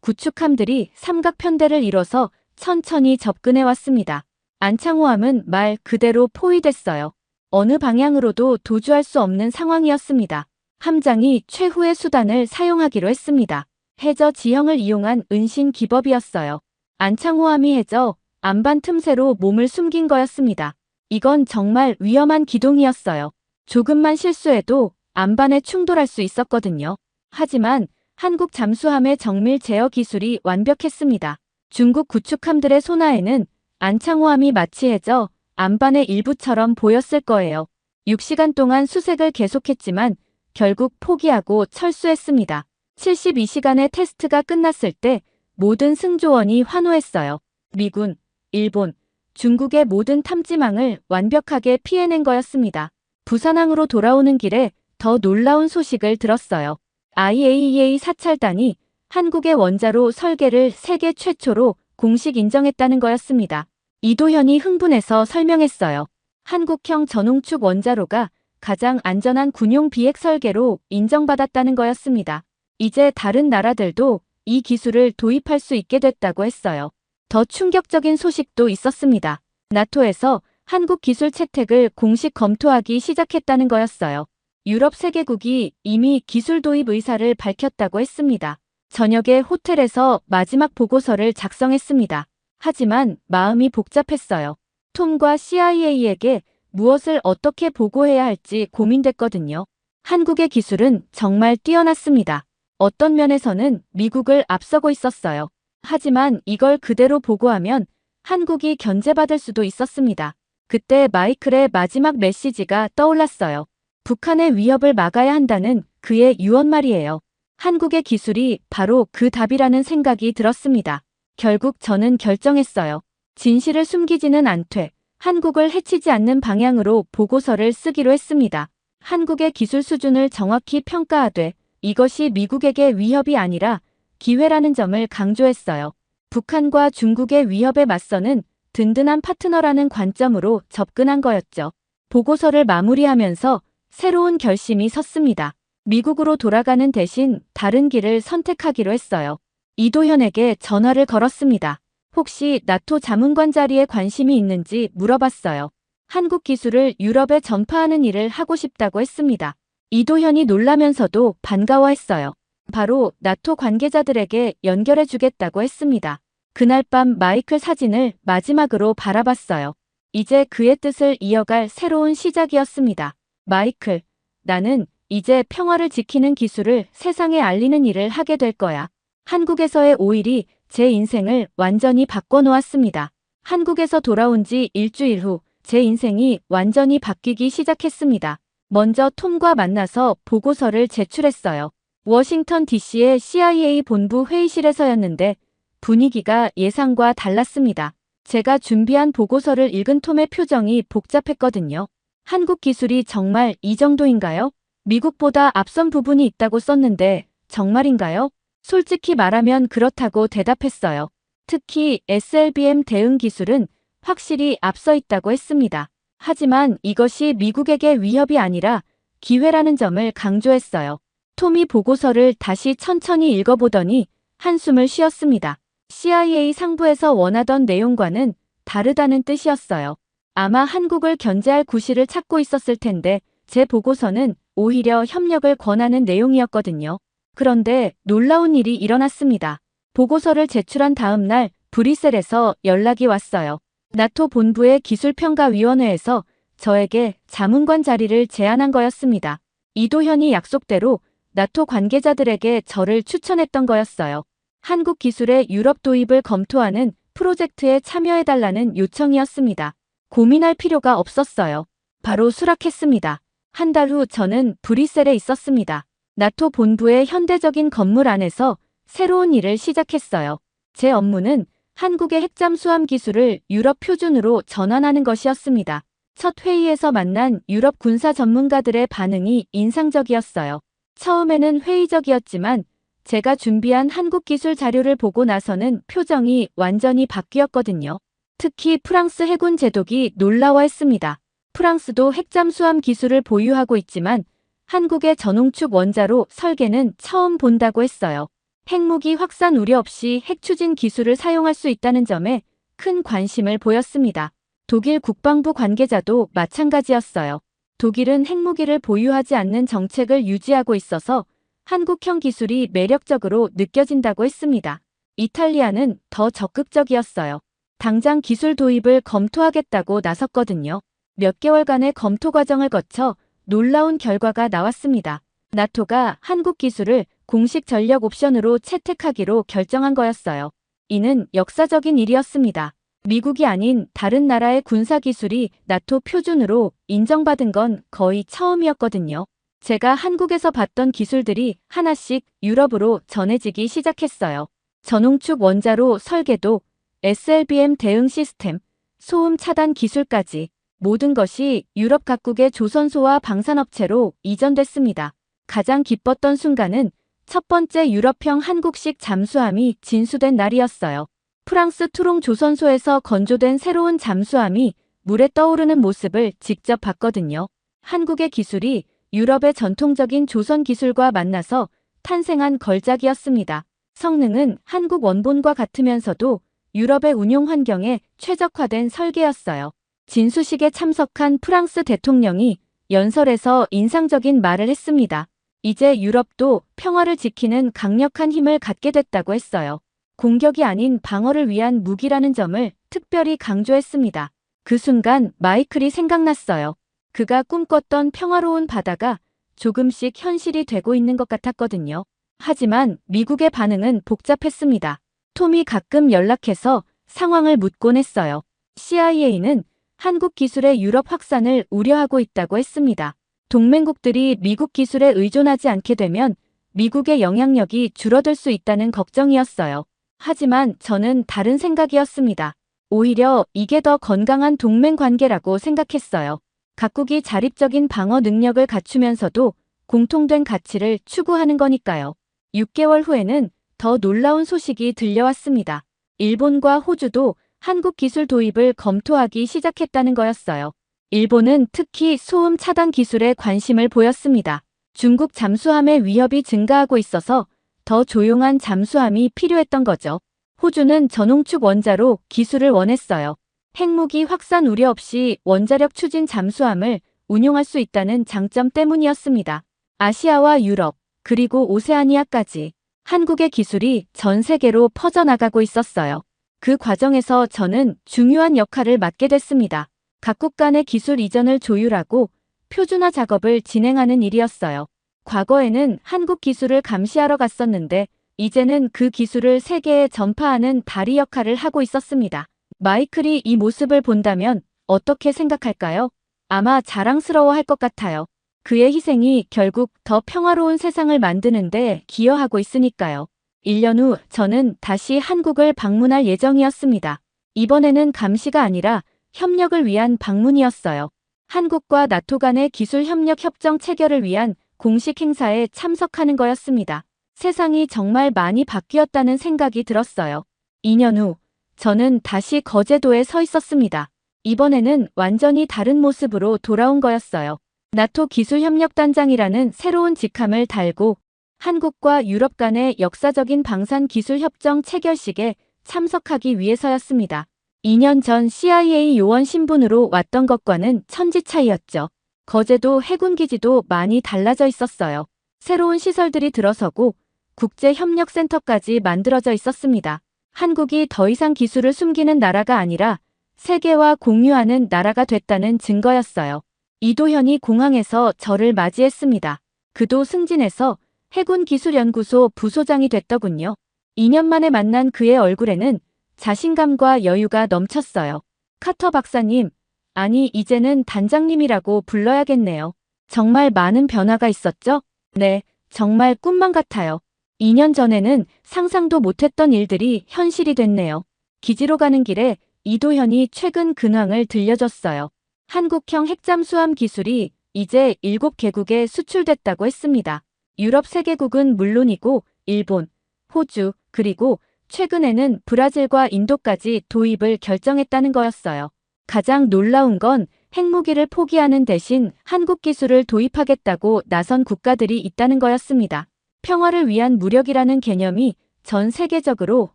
구축함들이 삼각편대를 이뤄서 천천히 접근해 왔습니다. 안창호함은 말 그대로 포위됐어요. 어느 방향으로도 도주할 수 없는 상황이었습니다. 함장이 최후의 수단을 사용하기로 했습니다. 해저 지형을 이용한 은신 기법이었어요. 안창호함이 해저 안반 틈새로 몸을 숨긴 거였습니다. 이건 정말 위험한 기동이었어요. 조금만 실수해도 안반에 충돌할 수 있었거든요. 하지만 한국 잠수함의 정밀 제어 기술이 완벽했습니다. 중국 구축함들의 소나에는 안창호함이 마치 해저 안반의 일부처럼 보였을 거예요. 6시간 동안 수색을 계속했지만 결국 포기하고 철수했습니다. 72시간의 테스트가 끝났을 때 모든 승조원이 환호했어요. 미군, 일본, 중국의 모든 탐지망을 완벽하게 피해낸 거였습니다. 부산항으로 돌아오는 길에 더 놀라운 소식을 들었어요. IAEA 사찰단이 한국의 원자로 설계를 세계 최초로 공식 인정했다는 거였습니다. 이도현이 흥분해서 설명했어요. 한국형 전홍축 원자로가 가장 안전한 군용 비핵 설계로 인정받았다는 거였습니다. 이제 다른 나라들도 이 기술을 도입할 수 있게 됐다고 했어요. 더 충격적인 소식도 있었습니다. 나토에서 한국 기술 채택을 공식 검토하기 시작했다는 거였어요. 유럽 세계국이 이미 기술 도입 의사를 밝혔다고 했습니다. 저녁에 호텔에서 마지막 보고서를 작성했습니다. 하지만 마음이 복잡했어요. 톰과 CIA에게 무엇을 어떻게 보고해야 할지 고민됐거든요. 한국의 기술은 정말 뛰어났습니다. 어떤 면에서는 미국을 앞서고 있었어요. 하지만 이걸 그대로 보고하면 한국이 견제받을 수도 있었습니다. 그때 마이클의 마지막 메시지가 떠올랐어요. 북한의 위협을 막아야 한다는 그의 유언 말이에요. 한국의 기술이 바로 그 답이라는 생각이 들었습니다. 결국 저는 결정했어요. 진실을 숨기지는 않되 한국을 해치지 않는 방향으로 보고서를 쓰기로 했습니다. 한국의 기술 수준을 정확히 평가하되 이것이 미국에게 위협이 아니라 기회라는 점을 강조했어요. 북한과 중국의 위협에 맞서는 든든한 파트너라는 관점으로 접근한 거였죠. 보고서를 마무리하면서 새로운 결심이 섰습니다. 미국으로 돌아가는 대신 다른 길을 선택하기로 했어요. 이도현에게 전화를 걸었습니다. 혹시 나토 자문관 자리에 관심이 있는지 물어봤어요. 한국 기술을 유럽에 전파하는 일을 하고 싶다고 했습니다. 이도현이 놀라면서도 반가워했어요. 바로 나토 관계자들에게 연결해 주겠다고 했습니다. 그날 밤 마이클 사진을 마지막으로 바라봤어요. 이제 그의 뜻을 이어갈 새로운 시작이었습니다. 마이클, 나는 이제 평화를 지키는 기술을 세상에 알리는 일을 하게 될 거야. 한국에서의 5일이 제 인생을 완전히 바꿔놓았습니다. 한국에서 돌아온 지 일주일 후 제 인생이 완전히 바뀌기 시작했습니다. 먼저 톰과 만나서 보고서를 제출했어요. 워싱턴 DC의 CIA 본부 회의실에서였는데 분위기가 예상과 달랐습니다. 제가 준비한 보고서를 읽은 톰의 표정이 복잡했거든요. 한국 기술이 정말 이 정도인가요? 미국보다 앞선 부분이 있다고 썼는데 정말인가요? 솔직히 말하면 그렇다고 대답했어요. 특히 SLBM 대응 기술은 확실히 앞서 있다고 했습니다. 하지만 이것이 미국에게 위협이 아니라 기회라는 점을 강조했어요. 톰이 보고서를 다시 천천히 읽어보더니 한숨을 쉬었습니다. CIA 상부에서 원하던 내용과는 다르다는 뜻이었어요. 아마 한국을 견제할 구실을 찾고 있었을 텐데 제 보고서는 오히려 협력을 권하는 내용이었거든요. 그런데 놀라운 일이 일어났습니다. 보고서를 제출한 다음 날 브뤼셀에서 연락이 왔어요. 나토 본부의 기술평가위원회에서 저에게 자문관 자리를 제안한 거였습니다. 이도현이 약속대로 나토 관계자들에게 저를 추천했던 거였어요. 한국 기술의 유럽 도입을 검토하는 프로젝트에 참여해달라는 요청이었습니다. 고민할 필요가 없었어요. 바로 수락했습니다. 한 달 후 저는 브뤼셀에 있었습니다. 나토 본부의 현대적인 건물 안에서 새로운 일을 시작했어요. 제 업무는 한국의 핵잠수함 기술을 유럽 표준으로 전환하는 것이었습니다. 첫 회의에서 만난 유럽 군사 전문가들의 반응이 인상적이었어요. 처음에는 회의적이었지만 제가 준비한 한국 기술 자료를 보고 나서는 표정이 완전히 바뀌었거든요. 특히 프랑스 해군 제독이 놀라워했습니다. 프랑스도 핵잠수함 기술을 보유하고 있지만 한국의 전홍축 원자로 설계는 처음 본다고 했어요. 핵무기 확산 우려 없이 핵추진 기술을 사용할 수 있다는 점에 큰 관심을 보였습니다. 독일 국방부 관계자도 마찬가지였어요. 독일은 핵무기를 보유하지 않는 정책을 유지하고 있어서 한국형 기술이 매력적으로 느껴진다고 했습니다. 이탈리아는 더 적극적이었어요. 당장 기술 도입을 검토하겠다고 나섰거든요. 몇 개월간의 검토 과정을 거쳐 놀라운 결과가 나왔습니다. 나토가 한국 기술을 공식 전력 옵션으로 채택하기로 결정한 거였어요. 이는 역사적인 일이었습니다. 미국이 아닌 다른 나라의 군사기술이 나토 표준으로 인정받은 건 거의 처음이었거든요. 제가 한국에서 봤던 기술들이 하나씩 유럽으로 전해지기 시작했어요. 전홍축 원자로 설계도, SLBM 대응 시스템, 소음 차단 기술까지 모든 것이 유럽 각국의 조선소와 방산업체로 이전됐습니다. 가장 기뻤던 순간은 첫 번째 유럽형 한국식 잠수함이 진수된 날이었어요. 프랑스 투롱 조선소에서 건조된 새로운 잠수함이 물에 떠오르는 모습을 직접 봤거든요. 한국의 기술이 유럽의 전통적인 조선 기술과 만나서 탄생한 걸작이었습니다. 성능은 한국 원본과 같으면서도 유럽의 운용 환경에 최적화된 설계였어요. 진수식에 참석한 프랑스 대통령이 연설에서 인상적인 말을 했습니다. 이제 유럽도 평화를 지키는 강력한 힘을 갖게 됐다고 했어요. 공격이 아닌 방어를 위한 무기라는 점을 특별히 강조했습니다. 그 순간 마이클이 생각났어요. 그가 꿈꿨던 평화로운 바다가 조금씩 현실이 되고 있는 것 같았거든요. 하지만 미국의 반응은 복잡했습니다. 톰이 가끔 연락해서 상황을 묻곤 했어요. CIA는 한국 기술의 유럽 확산을 우려하고 있다고 했습니다. 동맹국들이 미국 기술에 의존하지 않게 되면 미국의 영향력이 줄어들 수 있다는 걱정이었어요. 하지만 저는 다른 생각이었습니다. 오히려 이게 더 건강한 동맹 관계라고 생각했어요. 각국이 자립적인 방어 능력을 갖추면서도 공통된 가치를 추구하는 거니까요. 6개월 후에는 더 놀라운 소식이 들려왔습니다. 일본과 호주도 한국 기술 도입을 검토하기 시작했다는 거였어요. 일본은 특히 소음 차단 기술에 관심을 보였습니다. 중국 잠수함의 위협이 증가하고 있어서 더 조용한 잠수함이 필요했던 거죠. 호주는 전홍축 원자로 기술을 원했어요. 핵무기 확산 우려 없이 원자력 추진 잠수함을 운용할 수 있다는 장점 때문이었습니다. 아시아와 유럽, 그리고 오세아니아까지 한국의 기술이 전 세계로 퍼져나가고 있었어요. 그 과정에서 저는 중요한 역할을 맡게 됐습니다. 각국 간의 기술 이전을 조율하고 표준화 작업을 진행하는 일이었어요. 과거에는 한국 기술을 감시하러 갔었는데 이제는 그 기술을 세계에 전파하는 다리 역할을 하고 있었습니다. 마이클이 이 모습을 본다면 어떻게 생각할까요? 아마 자랑스러워할 것 같아요. 그의 희생이 결국 더 평화로운 세상을 만드는데 기여하고 있으니까요. 1년 후 저는 다시 한국을 방문할 예정이었습니다. 이번에는 감시가 아니라 협력을 위한 방문이었어요. 한국과 나토 간의 기술 협력 협정 체결을 위한 공식 행사에 참석하는 거였습니다. 세상이 정말 많이 바뀌었다는 생각이 들었어요. 2년 후 저는 다시 거제도에 서 있었습니다. 이번에는 완전히 다른 모습으로 돌아온 거였어요. 나토 기술협력단장이라는 새로운 직함을 달고 한국과 유럽 간의 역사적인 방산기술협정 체결식에 참석하기 위해서였습니다. 2년 전 CIA 요원 신분으로 왔던 것과는 천지 차이였죠. 거제도 해군기지도 많이 달라져 있었어요. 새로운 시설들이 들어서고 국제협력센터까지 만들어져 있었습니다. 한국이 더 이상 기술을 숨기는 나라가 아니라 세계와 공유하는 나라가 됐다는 증거였어요. 이도현이 공항에서 저를 맞이했습니다. 그도 승진해서 해군기술연구소 부소장이 됐더군요. 2년 만에 만난 그의 얼굴에는 자신감과 여유가 넘쳤어요. 카터 박사님, 아니 이제는 단장님이라고 불러야겠네요. 정말 많은 변화가 있었죠? 네, 정말 꿈만 같아요. 2년 전에는 상상도 못했던 일들이 현실이 됐네요. 기지로 가는 길에 이도현이 최근 근황을 들려줬어요. 한국형 핵잠수함 기술이 이제 7개국에 수출됐다고 했습니다. 유럽 3개국은 물론이고 일본, 호주, 그리고 최근에는 브라질과 인도까지 도입을 결정했다는 거였어요. 가장 놀라운 건 핵무기를 포기하는 대신 한국 기술을 도입하겠다고 나선 국가들이 있다는 거였습니다. 평화를 위한 무력이라는 개념이 전 세계적으로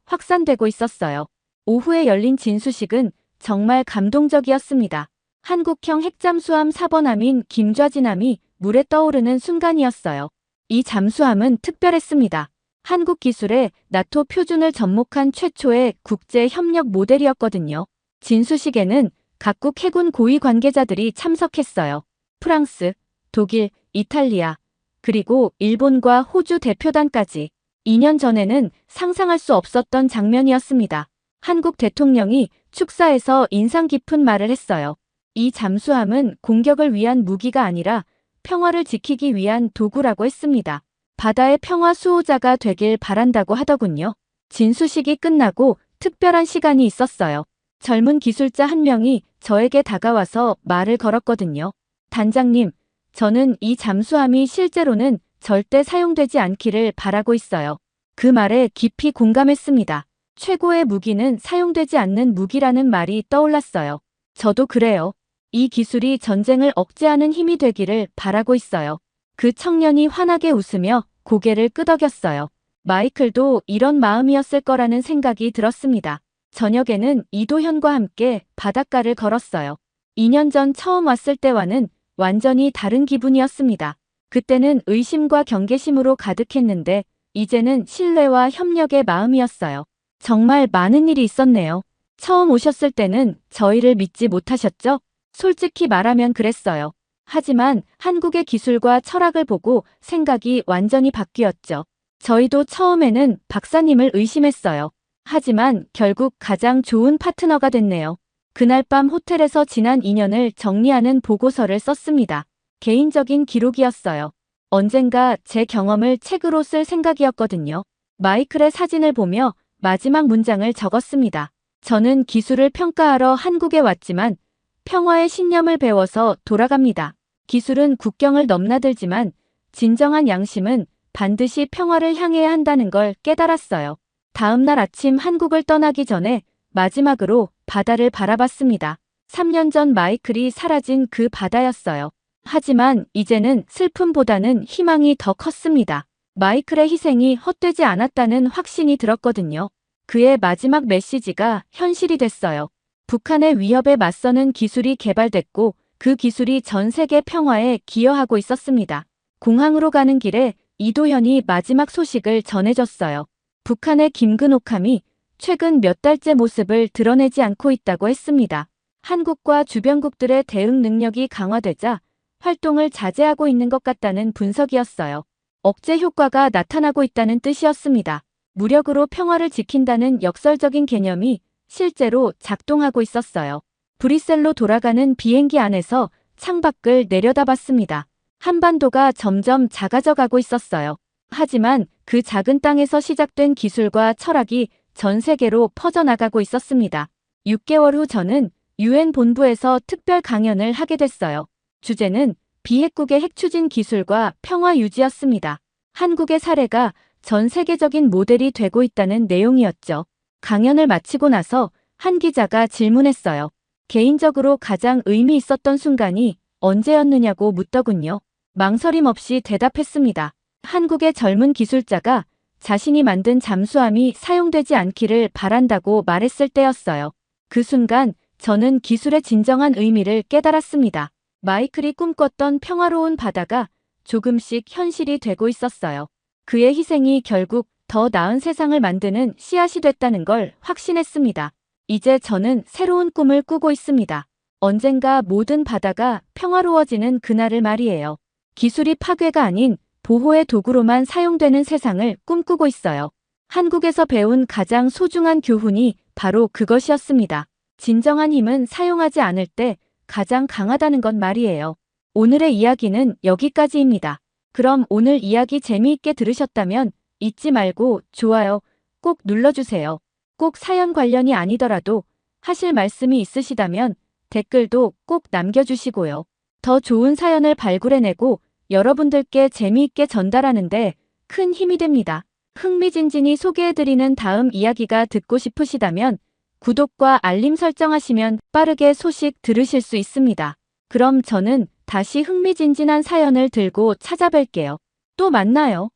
확산되고 있었어요. 오후에 열린 진수식은 정말 감동적이었습니다. 한국형 핵잠수함 4번함인 김좌진함이 물에 떠오르는 순간이었어요. 이 잠수함은 특별했습니다. 한국 기술에 나토 표준을 접목한 최초의 국제 협력 모델이었거든요. 진수식에는 각국 해군 고위 관계자들이 참석했어요. 프랑스, 독일, 이탈리아, 그리고 일본과 호주 대표단까지. 2년 전에는 상상할 수 없었던 장면이었습니다. 한국 대통령이 축사에서 인상 깊은 말을 했어요. 이 잠수함은 공격을 위한 무기가 아니라 평화를 지키기 위한 도구라고 했습니다. 바다의 평화 수호자가 되길 바란다고 하더군요. 진수식이 끝나고 특별한 시간이 있었어요. 젊은 기술자 한 명이 저에게 다가와서 말을 걸었거든요. 단장님, 저는 이 잠수함이 실제로는 절대 사용되지 않기를 바라고 있어요. 그 말에 깊이 공감했습니다. 최고의 무기는 사용되지 않는 무기라는 말이 떠올랐어요. 저도 그래요. 이 기술이 전쟁을 억제하는 힘이 되기를 바라고 있어요. 그 청년이 환하게 웃으며 고개를 끄덕였어요. 마이클도 이런 마음이었을 거라는 생각이 들었습니다. 저녁에는 이도현과 함께 바닷가를 걸었어요. 2년 전 처음 왔을 때와는 완전히 다른 기분이었습니다. 그때는 의심과 경계심으로 가득했는데 이제는 신뢰와 협력의 마음이었어요. 정말 많은 일이 있었네요. 처음 오셨을 때는 저희를 믿지 못하셨죠? 솔직히 말하면 그랬어요. 하지만 한국의 기술과 철학을 보고 생각이 완전히 바뀌었죠. 저희도 처음에는 박사님을 의심했어요. 하지만 결국 가장 좋은 파트너가 됐네요. 그날 밤 호텔에서 지난 2년을 정리하는 보고서를 썼습니다. 개인적인 기록이었어요. 언젠가 제 경험을 책으로 쓸 생각이었거든요. 마이클의 사진을 보며 마지막 문장을 적었습니다. 저는 기술을 평가하러 한국에 왔지만 평화의 신념을 배워서 돌아갑니다. 기술은 국경을 넘나들지만 진정한 양심은 반드시 평화를 향해야 한다는 걸 깨달았어요. 다음 날 아침 한국을 떠나기 전에 마지막으로 바다를 바라봤습니다. 3년 전 마이클이 사라진 그 바다였어요. 하지만 이제는 슬픔보다는 희망이 더 컸습니다. 마이클의 희생이 헛되지 않았다는 확신이 들었거든요. 그의 마지막 메시지가 현실이 됐어요. 북한의 위협에 맞서는 기술이 개발됐고 그 기술이 전 세계 평화에 기여하고 있었습니다. 공항으로 가는 길에 이도현이 마지막 소식을 전해줬어요. 북한의 김근옥함이 최근 몇 달째 모습을 드러내지 않고 있다고 했습니다. 한국과 주변국들의 대응 능력이 강화되자 활동을 자제하고 있는 것 같다는 분석이었어요. 억제 효과가 나타나고 있다는 뜻이었습니다. 무력으로 평화를 지킨다는 역설적인 개념이 실제로 작동하고 있었어요. 브뤼셀로 돌아가는 비행기 안에서 창밖을 내려다봤습니다. 한반도가 점점 작아져 가고 있었어요. 하지만 그 작은 땅에서 시작된 기술과 철학이 전 세계로 퍼져나가고 있었습니다. 6개월 후 저는 유엔 본부에서 특별 강연을 하게 됐어요. 주제는 비핵국의 핵추진 기술과 평화 유지였습니다. 한국의 사례가 전 세계적인 모델이 되고 있다는 내용이었죠. 강연을 마치고 나서 한 기자가 질문했어요. 개인적으로 가장 의미 있었던 순간이 언제였느냐고 묻더군요. 망설임 없이 대답했습니다. 한국의 젊은 기술자가 자신이 만든 잠수함이 사용되지 않기를 바란다고 말했을 때였어요. 그 순간 저는 기술의 진정한 의미를 깨달았습니다. 마이클이 꿈꿨던 평화로운 바다가 조금씩 현실이 되고 있었어요. 그의 희생이 결국 더 나은 세상을 만드는 씨앗이 됐다는 걸 확신했습니다. 이제 저는 새로운 꿈을 꾸고 있습니다. 언젠가 모든 바다가 평화로워지는 그날을 말이에요. 기술이 파괴가 아닌 보호의 도구로만 사용되는 세상을 꿈꾸고 있어요. 한국에서 배운 가장 소중한 교훈이 바로 그것이었습니다. 진정한 힘은 사용하지 않을 때 가장 강하다는 것 말이에요. 오늘의 이야기는 여기까지입니다. 그럼 오늘 이야기 재미있게 들으셨다면 잊지 말고 좋아요 꼭 눌러주세요. 꼭 사연 관련이 아니더라도 하실 말씀이 있으시다면 댓글도 꼭 남겨주시고요. 더 좋은 사연을 발굴해내고 여러분들께 재미있게 전달하는데 큰 힘이 됩니다. 흥미진진히 소개해드리는 다음 이야기가 듣고 싶으시다면 구독과 알림 설정하시면 빠르게 소식 들으실 수 있습니다. 그럼 저는 다시 흥미진진한 사연을 들고 찾아뵐게요. 또 만나요.